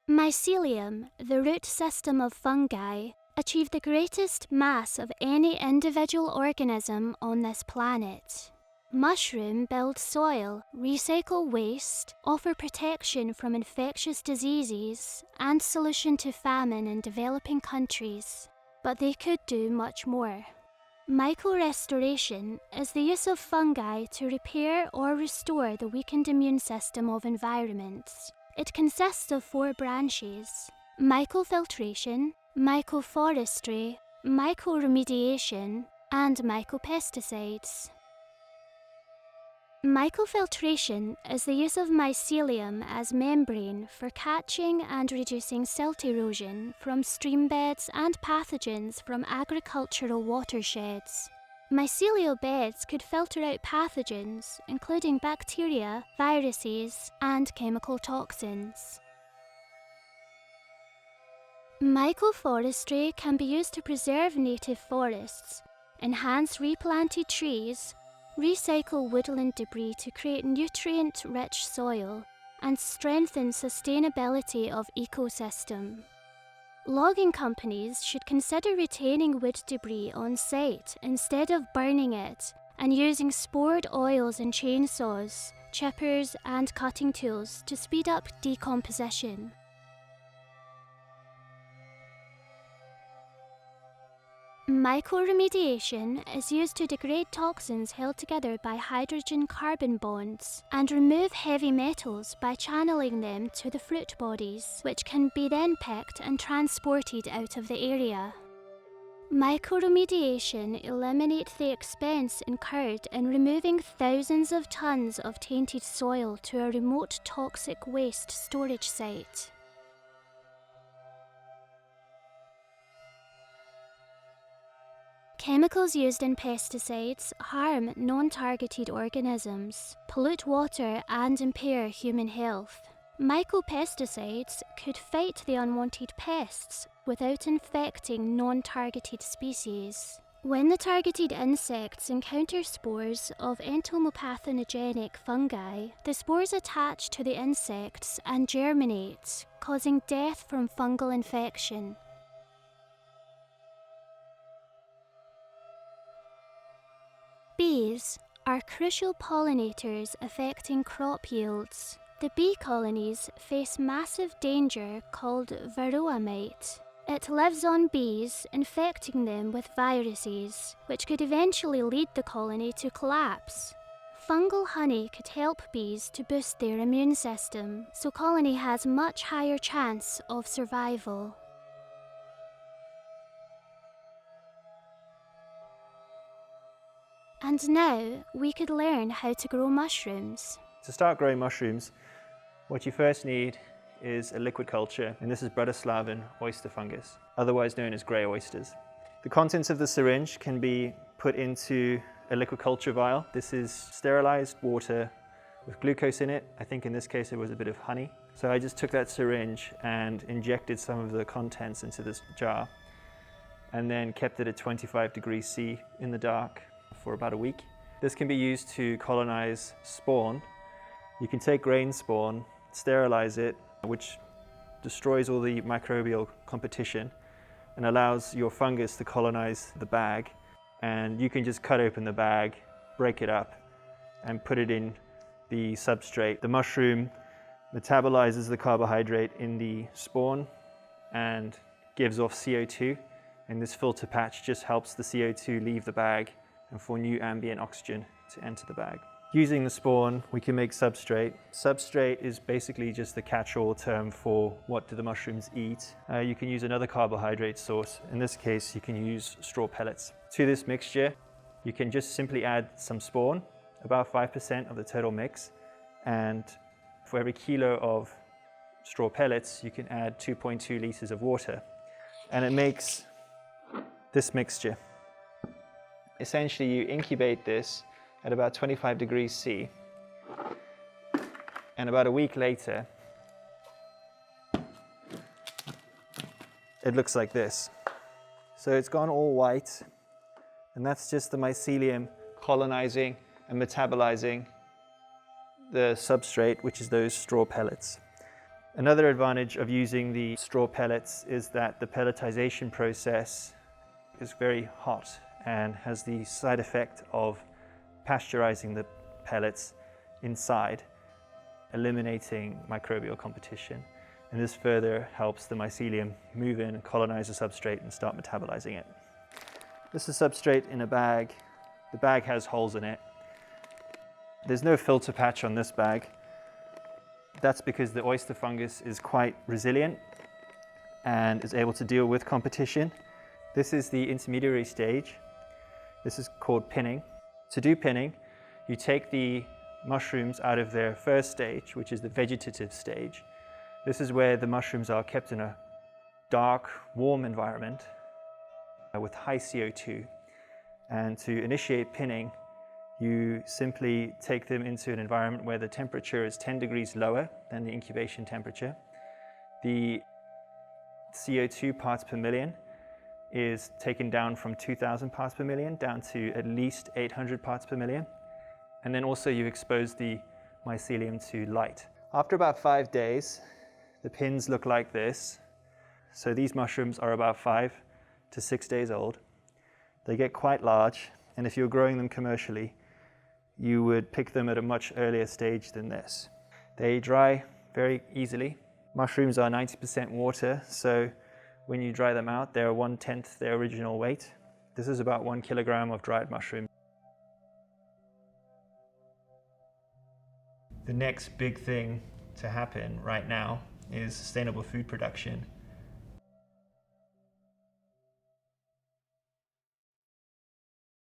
Mycelium, the root system of fungi, achieved the greatest mass of any individual organism on this planet. Mushroom build soil, recycle waste, offer protection from infectious diseases, and solution to famine in developing countries. But they could do much more. Mycorestoration is the use of fungi to repair or restore the weakened immune system of environments. It consists of 4 branches: mycofiltration, mycoforestry, mycoremediation, and mycopesticides. Mycofiltration is the use of mycelium as membrane for catching and reducing silt erosion from stream beds and pathogens from agricultural watersheds. Mycelial beds could filter out pathogens, including bacteria, viruses, and chemical toxins. Mycoforestry can be used to preserve native forests, enhance replanted trees, recycle woodland debris to create nutrient-rich soil, and strengthen sustainability of ecosystem. Logging companies should consider retaining wood debris on site instead of burning it, and using spored oils in chainsaws, chippers, and cutting tools to speed up decomposition. Mycoremediation is used to degrade toxins held together by hydrogen-carbon bonds and remove heavy metals by channeling them to the fruit bodies, which can be then picked and transported out of the area. Mycoremediation eliminates the expense incurred in removing thousands of tons of tainted soil to a remote toxic waste storage site. Chemicals used in pesticides harm non-targeted organisms, pollute water, and impair human health. Mycopesticides could fight the unwanted pests without infecting non-targeted species. When the targeted insects encounter spores of entomopathogenic fungi, the spores attach to the insects and germinate, causing death from fungal infection. Bees are crucial pollinators affecting crop yields. The bee colonies face massive danger called varroa mite. It lives on bees, infecting them with viruses, which could eventually lead the colony to collapse. Fungal honey could help bees to boost their immune system, so colony has much higher chance of survival. And now we could learn how to grow mushrooms. To start growing mushrooms, what you first need is a liquid culture, and this is Bratislavan oyster fungus, otherwise known as grey oysters. The contents of the syringe can be put into a liquid culture vial. This is sterilized water with glucose in it. I think in this case it was a bit of honey. So I just took that syringe and injected some of the contents into this jar, and then kept it at 25 degrees C in the dark for about a week. This can be used to colonize spawn. You can take grain spawn, sterilize it, which destroys all the microbial competition and allows your fungus to colonize the bag. And you can just cut open the bag, break it up, and put it in the substrate. The mushroom metabolizes the carbohydrate in the spawn and gives off CO2, and this filter patch just helps the CO2 leave the bag and for new ambient oxygen to enter the bag. Using the spawn, we can make substrate. Substrate is basically just the catch-all term for what do the mushrooms eat. You can use another carbohydrate source. In this case, you can use straw pellets. To this mixture, you can just simply add some spawn, about 5% of the total mix, and for every kilo of straw pellets, you can add 2.2 liters of water. And it makes this mixture. Essentially, you incubate this at about 25 degrees C, and about a week later, it looks like this. So it's gone all white, and that's just the mycelium colonizing and metabolizing the substrate, which is those straw pellets. Another advantage of using the straw pellets is that the pelletization process is very hot and has the side effect of pasteurizing the pellets inside, eliminating microbial competition. And this further helps the mycelium move in and colonize the substrate and start metabolizing it. This is substrate in a bag. The bag has holes in it. There's no filter patch on this bag. That's because the oyster fungus is quite resilient and is able to deal with competition. This is the intermediary stage. This is called pinning. To do pinning, you take the mushrooms out of their first stage, which is the vegetative stage. This is where the mushrooms are kept in a dark, warm environment with high CO2. And to initiate pinning, you simply take them into an environment where the temperature is 10 degrees lower than the incubation temperature. The CO2 parts per million is taken down from 2,000 parts per million down to at least 800 parts per million. And then also you expose the mycelium to light. After about 5 days, the pins look like this. So these mushrooms are about 5 to 6 days old. They get quite large, and if you're growing them commercially, you would pick them at a much earlier stage than this. They dry very easily. Mushrooms are 90% water, so when you dry them out, they're 1/10 their original weight. This is about 1 kilogram of dried mushroom. The next big thing to happen right now is sustainable food production.